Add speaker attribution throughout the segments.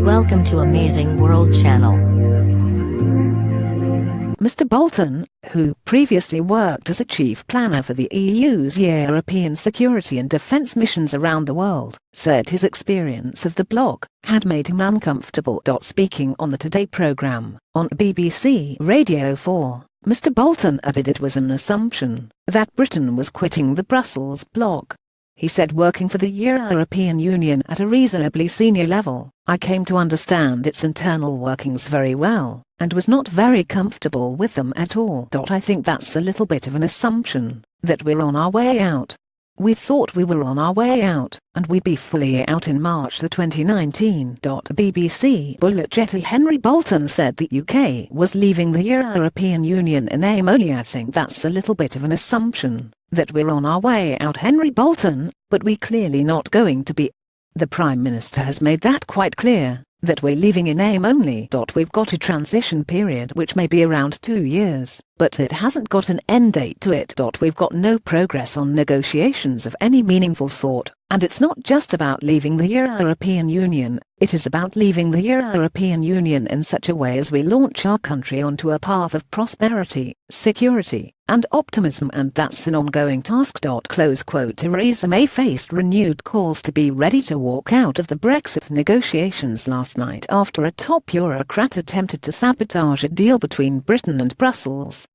Speaker 1: Welcome to Amazing World Channel.
Speaker 2: Mr. Bolton, who previously worked as a chief planner for the EU's European security and defence missions around the world, said his experience of the bloc had made him uncomfortable. Speaking on the Today programme on BBC Radio 4, Mr. Bolton added it was an assumption that Britain was quitting the Brussels bloc. He said, working for the European Union at a reasonably senior level, I came to understand its internal workings very well, and was not very comfortable with them at all. I think that's a little bit of an assumption, that we're on our way out. We thought we were on our way out, and we'd be fully out in March 2019. BBC Bullet Henry Bolton said the UK was leaving the European Union in name only. I think that's a little bit of an assumption, that we're on our way out, Henry Bolton, but we're clearly not going to be. The Prime Minister has made that quite clear, that we're leaving in name only. We've got a transition period which may be around 2 years, but it hasn't got an end date to it. We've got no progress on negotiations of any meaningful sort, and it's not just about leaving the European Union, it is about leaving the European Union in such a way as we launch our country onto a path of prosperity, security, and optimism, and that's an ongoing task. Theresa May faced renewed calls to be ready to walk out of the Brexit negotiations last night after a top bureaucrat attempted to sabotage a deal between Britain and Brussels.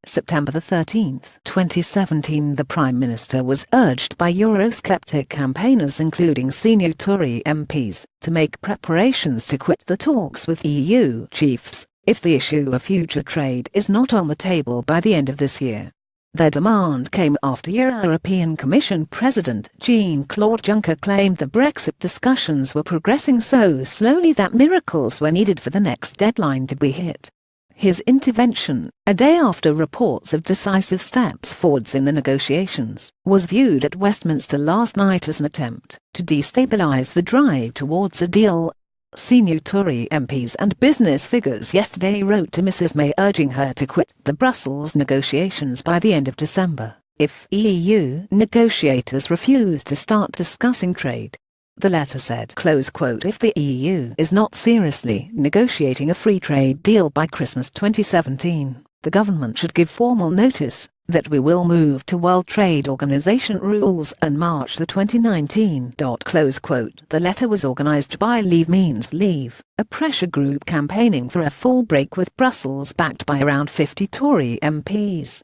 Speaker 2: September 13, 2017. The Prime Minister was urged by Eurosceptic campaigners, including senior Tory MPs, to make preparations to quit the talks with EU chiefs if the issue of future trade is not on the table by the end of this year. Their demand came after European Commission President Jean-Claude Juncker claimed the Brexit discussions were progressing so slowly that miracles were needed for the next deadline to be hit. His intervention, a day after reports of decisive steps forwards in the negotiations, was viewed at Westminster last night as an attempt to destabilise the drive towards a deal. Senior Tory MPs and business figures yesterday wrote to Mrs May urging her to quit the Brussels negotiations by the end of December, if EU negotiators refuse to start discussing trade. The letter said, if the EU is not seriously negotiating a free trade deal by Christmas 2017, the government should give formal notice that we will move to World Trade Organization rules in March 2019. The letter was organized by Leave Means Leave, a pressure group campaigning for a full break with Brussels, backed by around 50 Tory MPs.